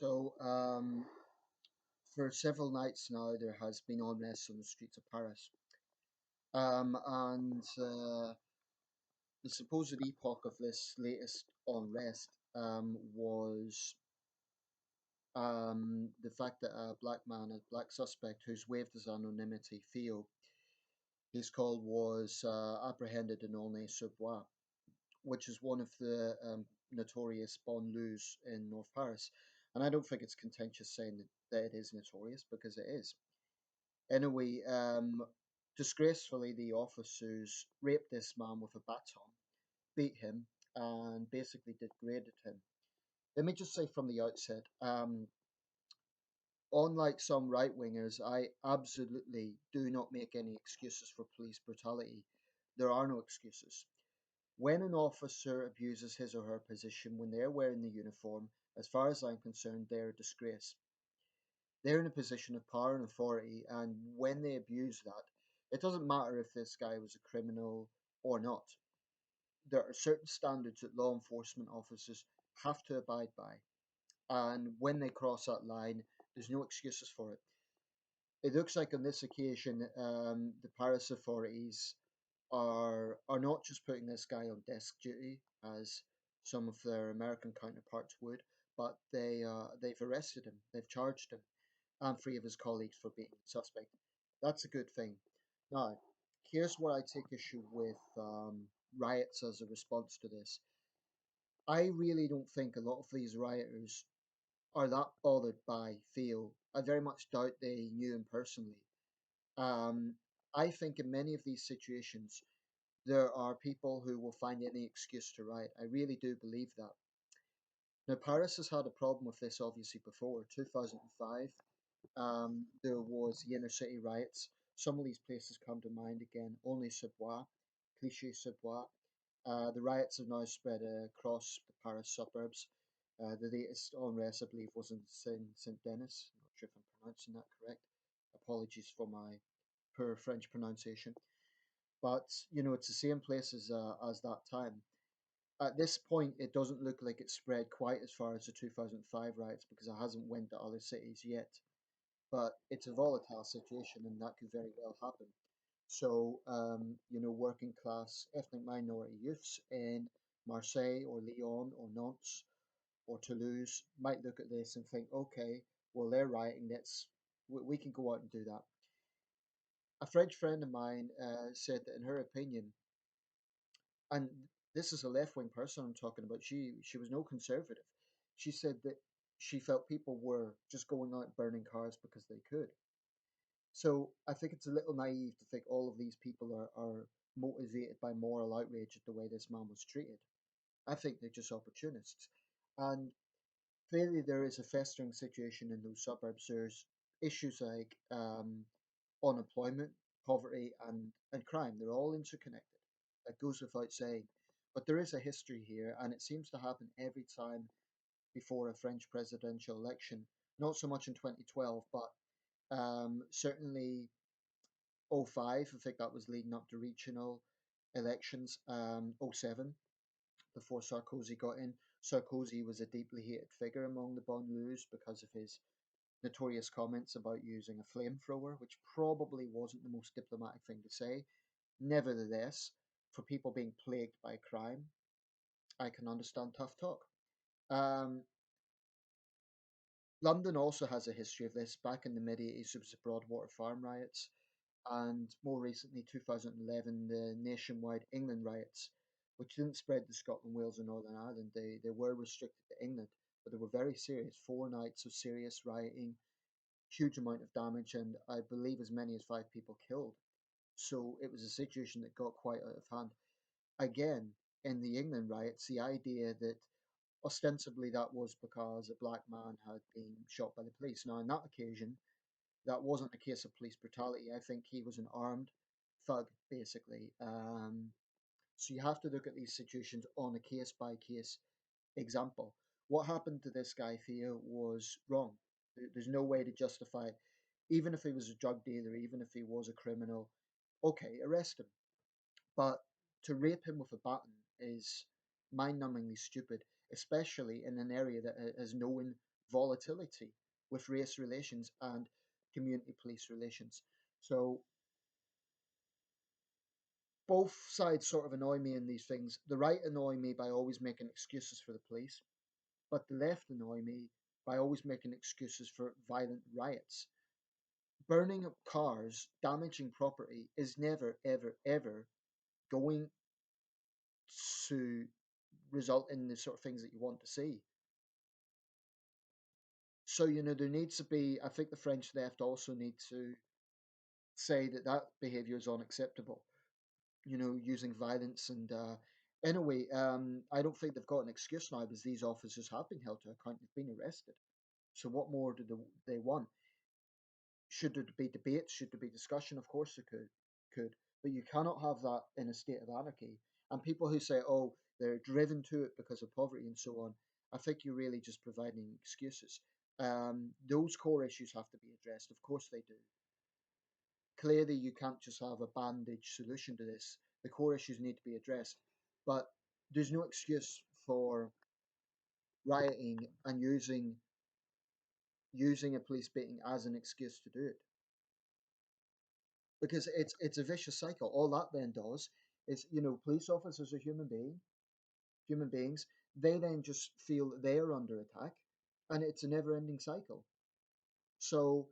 So, for several nights now, there has been unrest on the streets of Paris. And the supposed epoch of this latest unrest was the fact that a black man, a black suspect who's waived his anonymity, Theo, his call was apprehended in Aulnay-sous-Bois, which is one of the notorious banlieues in North Paris. And I don't think it's contentious saying that it is notorious because it is. Anyway, disgracefully, the officers raped this man with a baton, beat him, and basically degraded him. Let me just say from the outset, unlike some right wingers, I absolutely do not make any excuses for police brutality. There are no excuses. When an officer abuses his or her position when they're wearing the uniform, as far as I'm concerned, they're a disgrace. They're in a position of power and authority, and when they abuse that, it doesn't matter if this guy was a criminal or not. There are certain standards that law enforcement officers have to abide by, and when they cross that line, there's no excuses for it. It looks like on this occasion, the Paris authorities are not just putting this guy on desk duty as some of their American counterparts would, but they've arrested him, they've charged him, and three of his colleagues for being a suspect. That's a good thing. Now, here's where I take issue with riots as a response to this. I really don't think a lot of these rioters are that bothered by Theo. I very much doubt they knew him personally. Um, I think in many of these situations, there are people who will find any excuse to riot. I really do believe that. Now, Paris has had a problem with this obviously before. 2005, there was the inner city riots. Some of these places come to mind again. Aulnay-sous-Bois, Clichy-sous-Bois. The riots have now spread across the Paris suburbs. The latest unrest, I believe, was in Saint Denis. I'm not sure if I'm pronouncing that correct. Apologies for my poor French pronunciation. But it's the same place as that time. At this point, it doesn't look like it's spread quite as far as the 2005 riots because it hasn't went to other cities yet. But it's a volatile situation, and that could very well happen. So, working class ethnic minority youths in Marseille or Lyon or Nantes or Toulouse might look at this and think, okay, well, they're rioting, we can go out and do that. A French friend of mine said that in her opinion, and this is a left wing person I'm talking about, she was no conservative. She said that she felt people were just going out burning cars because they could. So I think it's a little naive to think all of these people are motivated by moral outrage at the way this man was treated. I think they're just opportunists. And clearly, there is a festering situation in those suburbs. There's issues like unemployment, poverty, and crime. They're all interconnected. That goes without saying. But there is a history here, and it seems to happen every time before a French presidential election. Not so much in 2012, but certainly '05. I think that was leading up to regional elections. '07, before Sarkozy got in. Sarkozy was a deeply hated figure among the banlieues because of his notorious comments about using a flamethrower, which probably wasn't the most diplomatic thing to say. Nevertheless, for people being plagued by crime, I can understand tough talk. Um, London also has a history of this. Back in the mid 80s, there was the Broadwater Farm riots, and more recently, 2011, the nationwide England riots, which didn't spread to Scotland, Wales, and Northern Ireland. They were restricted to England, but they were very serious. 4 nights of serious rioting, huge amount of damage, and I believe as many as 5 people killed. So it was a situation that got quite out of hand. Again, in the England riots, the idea that ostensibly that was because a black man had been shot by the police. Now, on that occasion, that wasn't a case of police brutality. I think he was an armed thug, basically. So you have to look at these situations on a case by case example. What happened to this guy, Theo, was wrong. There's no way to justify it. Even if he was a drug dealer, even if he was a criminal, okay, arrest him. But to rape him with a baton is mind numbingly stupid, especially in an area that has known volatility with race relations and community police relations. So both sides sort of annoy me in these things. The right annoy me by always making excuses for the police, but the left annoy me by always making excuses for violent riots. Burning up cars, damaging property is never, ever, ever going to result in the sort of things that you want to see. So, there needs to be, I think the French left also need to say that that behaviour is unacceptable, using violence. And in a way, I don't think they've got an excuse now because these officers have been held to account, they've been arrested. So, what more do they want? Should there be debate? Should there be discussion? Of course there could, but you cannot have that in a state of anarchy. And people who say, "Oh, they're driven to it because of poverty and so on," I think you're really just providing excuses. Those core issues have to be addressed. Of course they do. Clearly, you can't just have a bandage solution to this. The core issues need to be addressed, but there's no excuse for rioting and using a police beating as an excuse to do it, because it's a vicious cycle. All that then does is, police officers are human beings. They then just feel that they are under attack, and it's a never-ending cycle. So,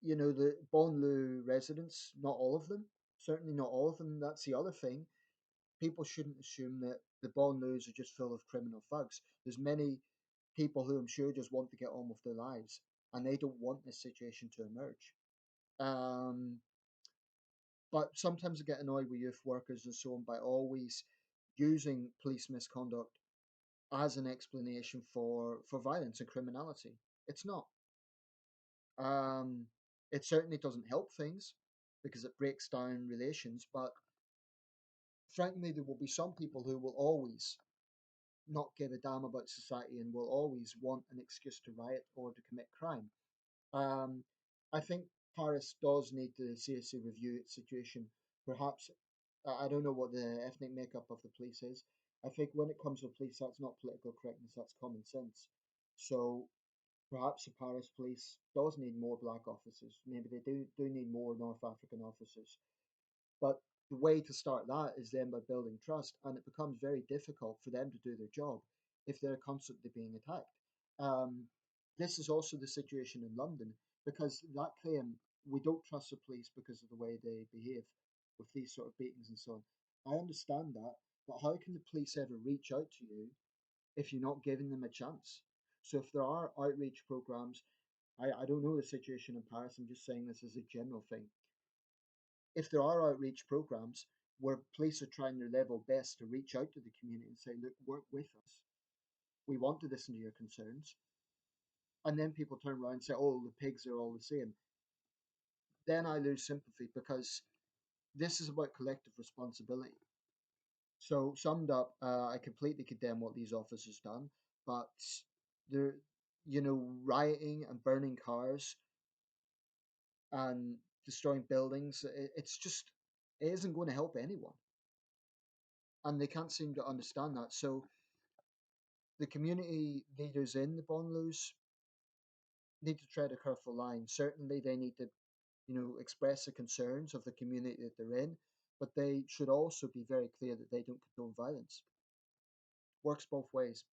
the banlieue residents, not all of them, certainly not all of them. That's the other thing. People shouldn't assume that the banlieues are just full of criminal thugs. There's many people who I'm sure just want to get on with their lives, and they don't want this situation to emerge. Um, But sometimes I get annoyed with youth workers and so on by always using police misconduct as an explanation for violence and criminality. It's not. Um, it certainly doesn't help things because it breaks down relations. But frankly, there will be some people who will always not give a damn about society and will always want an excuse to riot or to commit crime. Um, I think Paris does need to seriously review its situation. Perhaps I don't know what the ethnic makeup of the police is. I think when it comes to police, that's not political correctness, that's common sense. So perhaps the Paris police does need more black officers. Maybe they do need more North African officers. But the way to start that is then by building trust, and it becomes very difficult for them to do their job if they're constantly being attacked. Um, this is also the situation in London because that claim we don't trust the police because of the way they behave with these sort of beatings and so on. I understand that, but how can the police ever reach out to you if you're not giving them a chance? So if there are outreach programs, I don't know the situation in Paris, I'm just saying this as a general thing. If there are outreach programs where police are trying their level best to reach out to the community and say, look, work with us. We want to listen to your concerns. And then people turn around and say, oh, the pigs are all the same. Then I lose sympathy because this is about collective responsibility. So, summed up, I completely condemn what these officers done, but they're, rioting and burning cars and destroying buildings, it's just, it isn't going to help anyone. And they can't seem to understand that. So, the community leaders in the banlieues need to tread a careful line. Certainly, they need to, express the concerns of the community that they're in, but they should also be very clear that they don't condone violence. Works both ways.